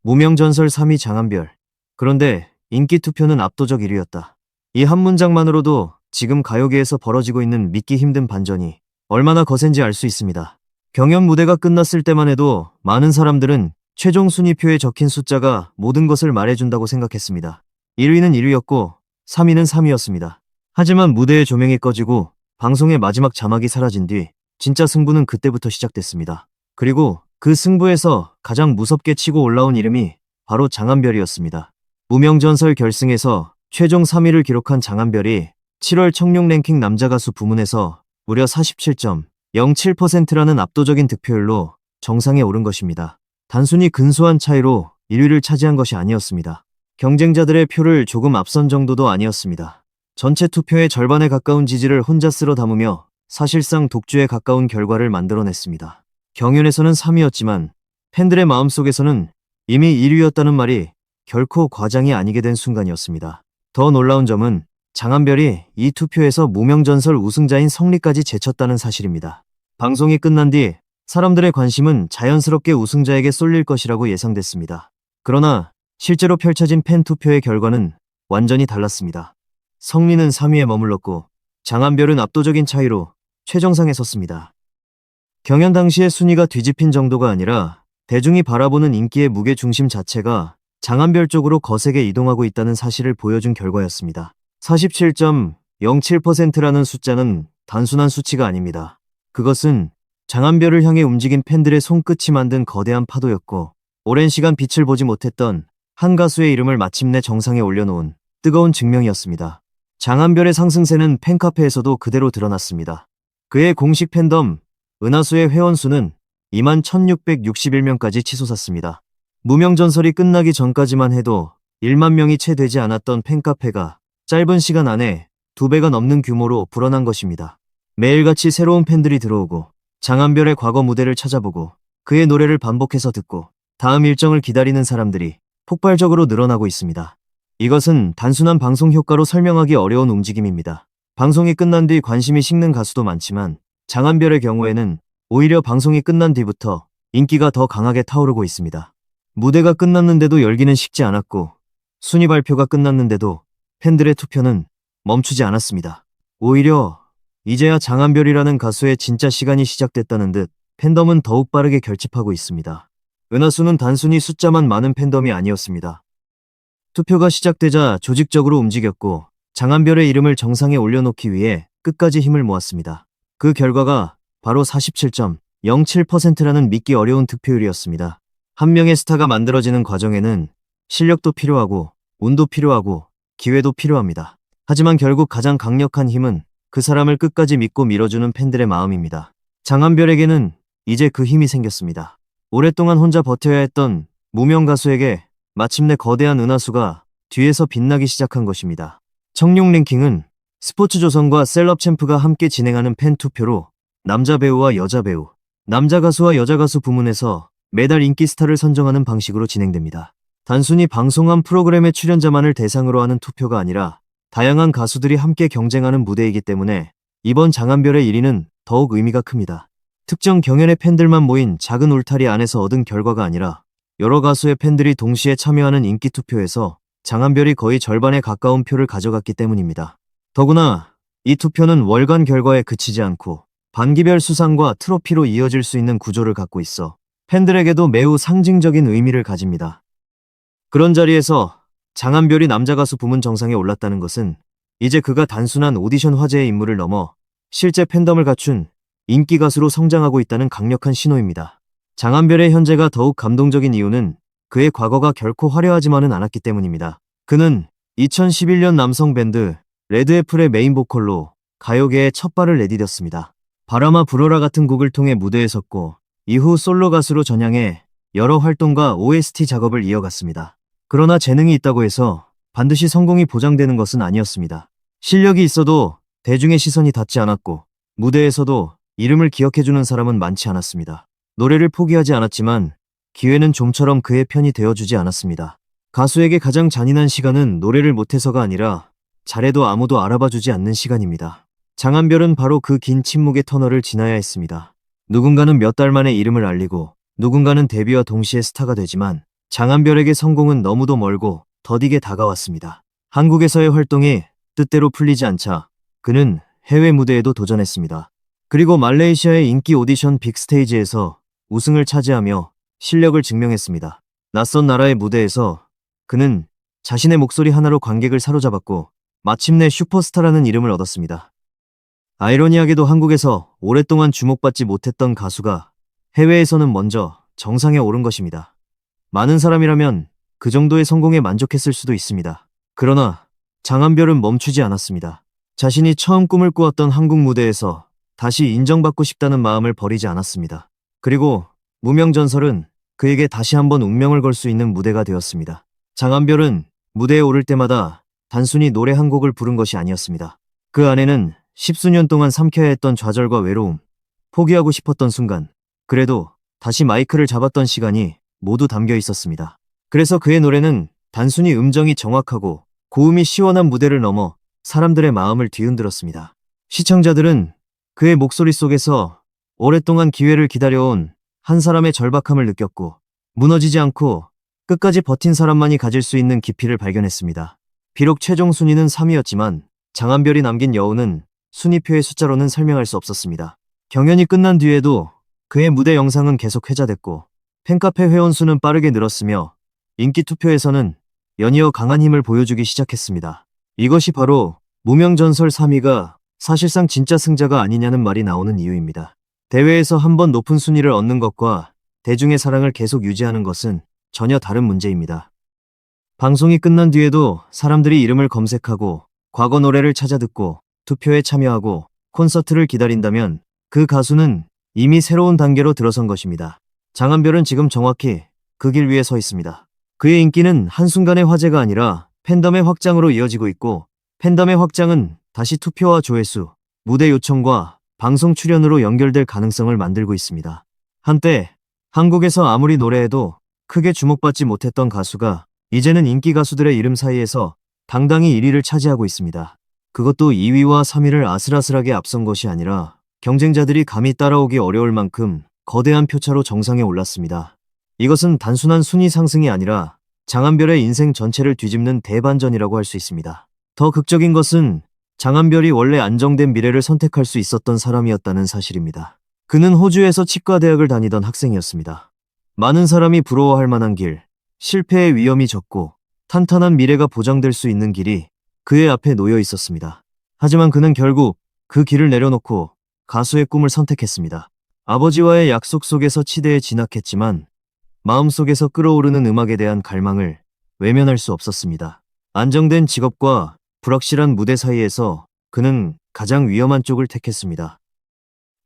무명전설 3위 장한별. 그런데 인기 투표는 압도적 1위였다. 이 한 문장만으로도 지금 가요계에서 벌어지고 있는 믿기 힘든 반전이 얼마나 거센지 알 수 있습니다. 경연 무대가 끝났을 때만 해도 많은 사람들은 최종 순위표에 적힌 숫자가 모든 것을 말해준다고 생각했습니다. 1위는 1위였고 3위는 3위였습니다. 하지만 무대의 조명이 꺼지고 방송의 마지막 자막이 사라진 뒤 진짜 승부는 그때부터 시작됐습니다. 그리고 그 승부에서 가장 무섭게 치고 올라온 이름이 바로 장한별이었습니다. 무명전설 결승에서 최종 3위를 기록한 장한별이 7월 청룡 랭킹 남자 가수 부문에서 무려 47.07%라는 압도적인 득표율로 정상에 오른 것입니다. 단순히 근소한 차이로 1위를 차지한 것이 아니었습니다. 경쟁자들의 표를 조금 앞선 정도도 아니었습니다. 전체 투표의 절반에 가까운 지지를 혼자 쓸어 담으며 사실상 독주에 가까운 결과를 만들어냈습니다. 경연에서는 3위였지만 팬들의 마음속에서는 이미 1위였다는 말이 결코 과장이 아니게 된 순간이었습니다. 더 놀라운 점은 장한별이 이 투표에서 무명전설 우승자인 성리까지 제쳤다는 사실입니다. 방송이 끝난 뒤 사람들의 관심은 자연스럽게 우승자에게 쏠릴 것이라고 예상됐습니다. 그러나 실제로 펼쳐진 팬 투표의 결과는 완전히 달랐습니다. 성리는 3위에 머물렀고 장한별은 압도적인 차이로 최정상에 섰습니다. 경연 당시의 순위가 뒤집힌 정도가 아니라 대중이 바라보는 인기의 무게중심 자체가 장한별 쪽으로 거세게 이동하고 있다는 사실을 보여준 결과였습니다. 47.07%라는 숫자는 단순한 수치가 아닙니다. 그것은 장한별을 향해 움직인 팬들의 손끝이 만든 거대한 파도였고 오랜 시간 빛을 보지 못했던 한 가수의 이름을 마침내 정상에 올려놓은 뜨거운 증명이었습니다. 장한별의 상승세는 팬카페에서도 그대로 드러났습니다. 그의 공식 팬덤 은하수의 회원수는 21,661명까지 치솟았습니다. 무명전설이 끝나기 전까지만 해도 1만 명이 채 되지 않았던 팬카페가 짧은 시간 안에 2배가 넘는 규모로 불어난 것입니다. 매일같이 새로운 팬들이 들어오고 장한별의 과거 무대를 찾아보고 그의 노래를 반복해서 듣고 다음 일정을 기다리는 사람들이 폭발적으로 늘어나고 있습니다. 이것은 단순한 방송 효과로 설명하기 어려운 움직임입니다. 방송이 끝난 뒤 관심이 식는 가수도 많지만 장한별의 경우에는 오히려 방송이 끝난 뒤부터 인기가 더 강하게 타오르고 있습니다. 무대가 끝났는데도 열기는 식지 않았고 순위 발표가 끝났는데도 팬들의 투표는 멈추지 않았습니다. 오히려 이제야 장한별이라는 가수의 진짜 시간이 시작됐다는 듯 팬덤은 더욱 빠르게 결집하고 있습니다. 은하수는 단순히 숫자만 많은 팬덤이 아니었습니다. 투표가 시작되자 조직적으로 움직였고 장한별의 이름을 정상에 올려놓기 위해 끝까지 힘을 모았습니다. 그 결과가 바로 47.07%라는 믿기 어려운 득표율이었습니다. 한 명의 스타가 만들어지는 과정에는 실력도 필요하고 운도 필요하고 기회도 필요합니다. 하지만 결국 가장 강력한 힘은 그 사람을 끝까지 믿고 밀어주는 팬들의 마음입니다. 장한별에게는 이제 그 힘이 생겼습니다. 오랫동안 혼자 버텨야 했던 무명 가수에게 마침내 거대한 은하수가 뒤에서 빛나기 시작한 것입니다. 청룡 랭킹은 스포츠조선과 셀럽챔프가 함께 진행하는 팬 투표로 남자 배우와 여자 배우, 남자 가수와 여자 가수 부문에서 매달 인기 스타를 선정하는 방식으로 진행됩니다. 단순히 방송한 프로그램의 출연자만을 대상으로 하는 투표가 아니라 다양한 가수들이 함께 경쟁하는 무대이기 때문에 이번 장한별의 1위는 더욱 의미가 큽니다. 특정 경연의 팬들만 모인 작은 울타리 안에서 얻은 결과가 아니라 여러 가수의 팬들이 동시에 참여하는 인기 투표에서 장한별이 거의 절반에 가까운 표를 가져갔기 때문입니다. 더구나 이 투표는 월간 결과에 그치지 않고 반기별 수상과 트로피로 이어질 수 있는 구조를 갖고 있어 팬들에게도 매우 상징적인 의미를 가집니다. 그런 자리에서 장한별이 남자 가수 부문 정상에 올랐다는 것은 이제 그가 단순한 오디션 화제의 인물을 넘어 실제 팬덤을 갖춘 인기 가수로 성장하고 있다는 강력한 신호입니다. 장한별의 현재가 더욱 감동적인 이유는 그의 과거가 결코 화려하지만은 않았기 때문입니다. 그는 2011년 남성 밴드 레드애플의 메인 보컬로 가요계에 첫 발을 내디뎠습니다. 바람아 불어라 같은 곡을 통해 무대에 섰고 이후 솔로 가수로 전향해 여러 활동과 OST 작업을 이어갔습니다. 그러나 재능이 있다고 해서 반드시 성공이 보장되는 것은 아니었습니다. 실력이 있어도 대중의 시선이 닿지 않았고 무대에서도 이름을 기억해주는 사람은 많지 않았습니다. 노래를 포기하지 않았지만 기회는 좀처럼 그의 편이 되어주지 않았습니다. 가수에게 가장 잔인한 시간은 노래를 못해서가 아니라 잘해도 아무도 알아봐주지 않는 시간입니다. 장한별은 바로 그 긴 침묵의 터널을 지나야 했습니다. 누군가는 몇 달 만에 이름을 알리고 누군가는 데뷔와 동시에 스타가 되지만 장한별에게 성공은 너무도 멀고 더디게 다가왔습니다. 한국에서의 활동이 뜻대로 풀리지 않자 그는 해외 무대에도 도전했습니다. 그리고 말레이시아의 인기 오디션 빅스테이지에서 우승을 차지하며 실력을 증명했습니다. 낯선 나라의 무대에서 그는 자신의 목소리 하나로 관객을 사로잡았고 마침내 슈퍼스타라는 이름을 얻었습니다. 아이러니하게도 한국에서 오랫동안 주목받지 못했던 가수가 해외에서는 먼저 정상에 오른 것입니다. 많은 사람이라면 그 정도의 성공에 만족했을 수도 있습니다. 그러나 장한별은 멈추지 않았습니다. 자신이 처음 꿈을 꾸었던 한국 무대에서 다시 인정받고 싶다는 마음을 버리지 않았습니다. 그리고 무명전설은 그에게 다시 한번 운명을 걸 수 있는 무대가 되었습니다. 장한별은 무대에 오를 때마다 단순히 노래 한 곡을 부른 것이 아니었습니다. 그 안에는 십수년 동안 삼켜야 했던 좌절과 외로움, 포기하고 싶었던 순간, 그래도 다시 마이크를 잡았던 시간이 모두 담겨 있었습니다. 그래서 그의 노래는 단순히 음정이 정확하고 고음이 시원한 무대를 넘어 사람들의 마음을 뒤흔들었습니다. 시청자들은 그의 목소리 속에서 오랫동안 기회를 기다려온 한 사람의 절박함을 느꼈고 무너지지 않고 끝까지 버틴 사람만이 가질 수 있는 깊이를 발견했습니다. 비록 최종 순위는 3위였지만 장한별이 남긴 여운은 순위표의 숫자로는 설명할 수 없었습니다. 경연이 끝난 뒤에도 그의 무대 영상은 계속 회자됐고 팬카페 회원수는 빠르게 늘었으며 인기 투표에서는 연이어 강한 힘을 보여주기 시작했습니다. 이것이 바로 무명전설 3위가 사실상 진짜 승자가 아니냐는 말이 나오는 이유입니다. 대회에서 한 번 높은 순위를 얻는 것과 대중의 사랑을 계속 유지하는 것은 전혀 다른 문제입니다. 방송이 끝난 뒤에도 사람들이 이름을 검색하고 과거 노래를 찾아 듣고 투표에 참여하고 콘서트를 기다린다면 그 가수는 이미 새로운 단계로 들어선 것입니다. 장한별은 지금 정확히 그 길 위에 서 있습니다. 그의 인기는 한순간의 화제가 아니라 팬덤의 확장으로 이어지고 있고 팬덤의 확장은 다시 투표와 조회수, 무대 요청과 방송 출연으로 연결될 가능성을 만들고 있습니다. 한때 한국에서 아무리 노래해도 크게 주목받지 못했던 가수가 이제는 인기 가수들의 이름 사이에서 당당히 1위를 차지하고 있습니다. 그것도 2위와 3위를 아슬아슬하게 앞선 것이 아니라 경쟁자들이 감히 따라오기 어려울 만큼 거대한 표차로 정상에 올랐습니다. 이것은 단순한 순위 상승이 아니라 장한별의 인생 전체를 뒤집는 대반전이라고 할 수 있습니다. 더 극적인 것은 장한별이 원래 안정된 미래를 선택할 수 있었던 사람이었다는 사실입니다. 그는 호주에서 치과대학을 다니던 학생이었습니다. 많은 사람이 부러워할 만한 길, 실패의 위험이 적고 탄탄한 미래가 보장될 수 있는 길이 그의 앞에 놓여 있었습니다. 하지만 그는 결국 그 길을 내려놓고 가수의 꿈을 선택했습니다. 아버지와의 약속 속에서 치대에 진학했지만 마음속에서 끓어오르는 음악에 대한 갈망을 외면할 수 없었습니다. 안정된 직업과 불확실한 무대 사이에서 그는 가장 위험한 쪽을 택했습니다.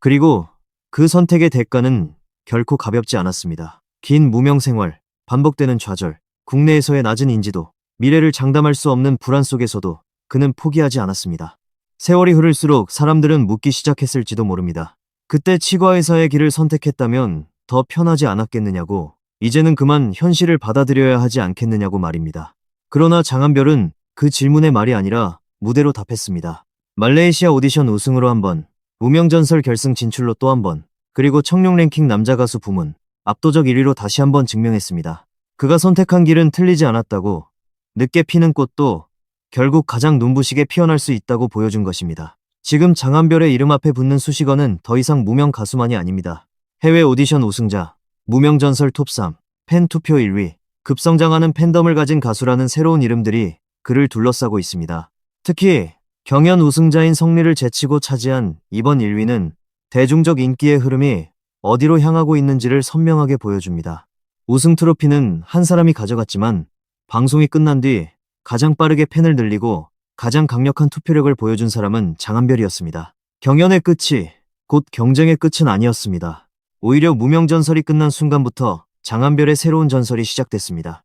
그리고 그 선택의 대가는 결코 가볍지 않았습니다. 긴 무명 생활, 반복되는 좌절, 국내에서의 낮은 인지도, 미래를 장담할 수 없는 불안 속에서도 그는 포기하지 않았습니다. 세월이 흐를수록 사람들은 묻기 시작했을지도 모릅니다. 그때 치과의사의 길을 선택했다면 더 편하지 않았겠느냐고, 이제는 그만 현실을 받아들여야 하지 않겠느냐고 말입니다. 그러나 장한별은 그 질문의 말이 아니라 무대로 답했습니다. 말레이시아 오디션 우승으로 한 번, 무명전설 결승 진출로 또 한 번, 그리고 청룡 랭킹 남자 가수 부문 압도적 1위로 다시 한번 증명했습니다. 그가 선택한 길은 틀리지 않았다고, 늦게 피는 꽃도 결국 가장 눈부시게 피어날 수 있다고 보여준 것입니다. 지금 장한별의 이름 앞에 붙는 수식어는 더 이상 무명 가수만이 아닙니다. 해외 오디션 우승자, 무명전설 톱3, 팬 투표 1위, 급성장하는 팬덤을 가진 가수라는 새로운 이름들이 그를 둘러싸고 있습니다. 특히 경연 우승자인 성리를 제치고 차지한 이번 1위는 대중적 인기의 흐름이 어디로 향하고 있는지를 선명하게 보여줍니다. 우승 트로피는 한 사람이 가져갔지만 방송이 끝난 뒤 가장 빠르게 팬을 늘리고 가장 강력한 투표력을 보여준 사람은 장한별이었습니다. 경연의 끝이 곧 경쟁의 끝은 아니었습니다. 오히려 무명전설이 끝난 순간부터 장한별의 새로운 전설이 시작됐습니다.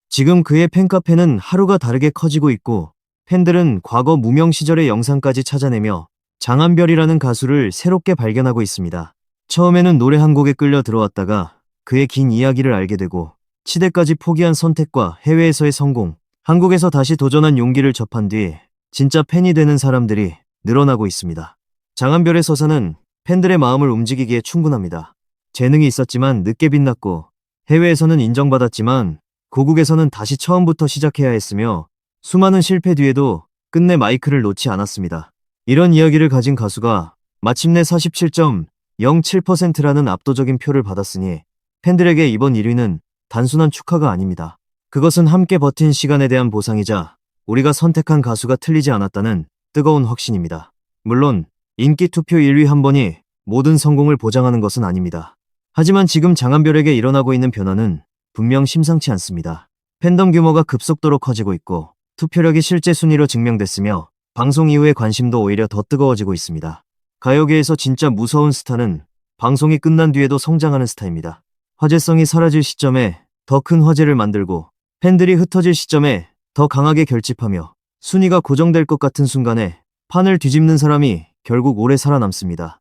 지금 그의 팬카페는 하루가 다르게 커지고 있고 팬들은 과거 무명 시절의 영상까지 찾아내며 장한별이라는 가수를 새롭게 발견하고 있습니다. 처음에는 노래 한 곡에 끌려 들어왔다가 그의 긴 이야기를 알게 되고 치대까지 포기한 선택과 해외에서의 성공, 한국에서 다시 도전한 용기를 접한 뒤 진짜 팬이 되는 사람들이 늘어나고 있습니다. 장한별의 서사는 팬들의 마음을 움직이기에 충분합니다. 재능이 있었지만 늦게 빛났고 해외에서는 인정받았지만 고국에서는 다시 처음부터 시작해야 했으며 수많은 실패 뒤에도 끝내 마이크를 놓지 않았습니다. 이런 이야기를 가진 가수가 마침내 47.07%라는 압도적인 표를 받았으니 팬들에게 이번 1위는 단순한 축하가 아닙니다. 그것은 함께 버틴 시간에 대한 보상이자 우리가 선택한 가수가 틀리지 않았다는 뜨거운 확신입니다. 물론 인기 투표 1위 한 번이 모든 성공을 보장하는 것은 아닙니다. 하지만 지금 장한별에게 일어나고 있는 변화는 분명 심상치 않습니다. 팬덤 규모가 급속도로 커지고 있고 투표력이 실제 순위로 증명됐으며 방송 이후의 관심도 오히려 더 뜨거워지고 있습니다. 가요계에서 진짜 무서운 스타는 방송이 끝난 뒤에도 성장하는 스타입니다. 화제성이 사라질 시점에 더 큰 화제를 만들고 팬들이 흩어질 시점에 더 강하게 결집하며 순위가 고정될 것 같은 순간에 판을 뒤집는 사람이 결국 오래 살아남습니다.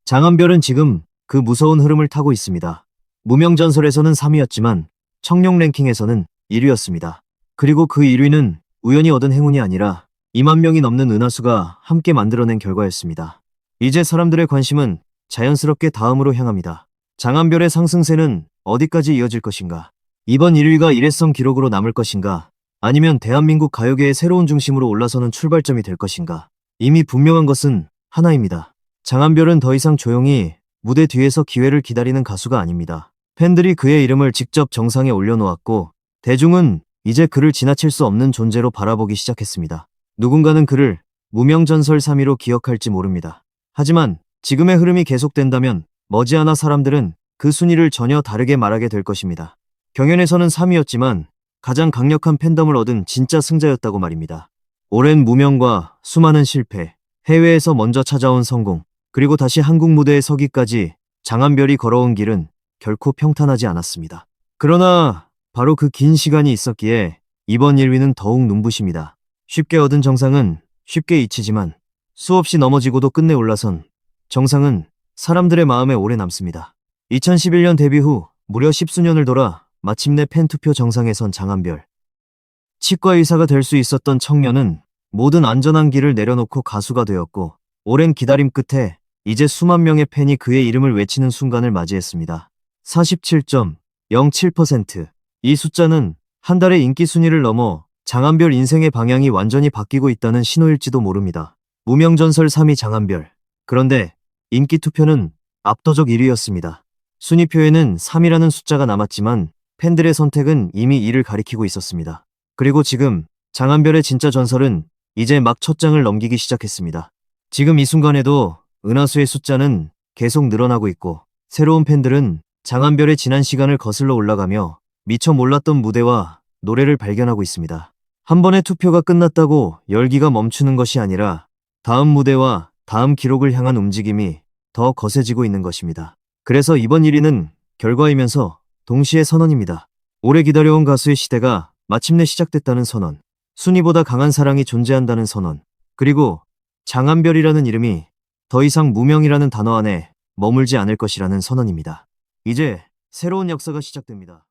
장한별은 지금 그 무서운 흐름을 타고 있습니다. 무명전설에서는 3위였지만 청룡 랭킹에서는 1위였습니다. 그리고 그 1위는 우연히 얻은 행운이 아니라 2만 명이 넘는 은하수가 함께 만들어낸 결과였습니다. 이제 사람들의 관심은 자연스럽게 다음으로 향합니다. 장한별의 상승세는 어디까지 이어질 것인가? 이번 1위가 일회성 기록으로 남을 것인가? 아니면 대한민국 가요계의 새로운 중심으로 올라서는 출발점이 될 것인가? 이미 분명한 것은 하나입니다. 장한별은 더 이상 조용히 무대 뒤에서 기회를 기다리는 가수가 아닙니다. 팬들이 그의 이름을 직접 정상에 올려놓았고 대중은 이제 그를 지나칠 수 없는 존재로 바라보기 시작했습니다. 누군가는 그를 무명전설 3위로 기억할지 모릅니다. 하지만 지금의 흐름이 계속된다면 머지않아 사람들은 그 순위를 전혀 다르게 말하게 될 것입니다. 경연에서는 3위였지만 가장 강력한 팬덤을 얻은 진짜 승자였다고 말입니다. 오랜 무명과 수많은 실패, 해외에서 먼저 찾아온 성공, 그리고 다시 한국 무대에 서기까지 장한별이 걸어온 길은 결코 평탄하지 않았습니다. 그러나 바로 그 긴 시간이 있었기에 이번 1위는 더욱 눈부십니다. 쉽게 얻은 정상은 쉽게 잊히지만 수없이 넘어지고도 끝내 올라선 정상은 사람들의 마음에 오래 남습니다. 2011년 데뷔 후 무려 10수년을 돌아 마침내 팬투표 정상에 선 장한별. 치과 의사가 될 수 있었던 청년은 모든 안전한 길을 내려놓고 가수가 되었고 오랜 기다림 끝에 이제 수만 명의 팬이 그의 이름을 외치는 순간을 맞이했습니다. 47.07%. 이 숫자는 한 달의 인기 순위를 넘어 장한별 인생의 방향이 완전히 바뀌고 있다는 신호일지도 모릅니다. 무명전설 3위 장한별. 그런데 인기 투표는 압도적 1위였습니다. 순위표에는 3이라는 숫자가 남았지만 팬들의 선택은 이미 이를 가리키고 있었습니다. 그리고 지금 장한별의 진짜 전설은 이제 막 첫 장을 넘기기 시작했습니다. 지금 이 순간에도 은하수의 숫자는 계속 늘어나고 있고 새로운 팬들은 장한별의 지난 시간을 거슬러 올라가며 미처 몰랐던 무대와 노래를 발견하고 있습니다. 한 번의 투표가 끝났다고 열기가 멈추는 것이 아니라 다음 무대와 다음 기록을 향한 움직임이 더 거세지고 있는 것입니다. 그래서 이번 1위는 결과이면서 동시에 선언입니다. 오래 기다려온 가수의 시대가 마침내 시작됐다는 선언, 순위보다 강한 사랑이 존재한다는 선언, 그리고 장한별이라는 이름이 더 이상 무명이라는 단어 안에 머물지 않을 것이라는 선언입니다. 이제 새로운 역사가 시작됩니다.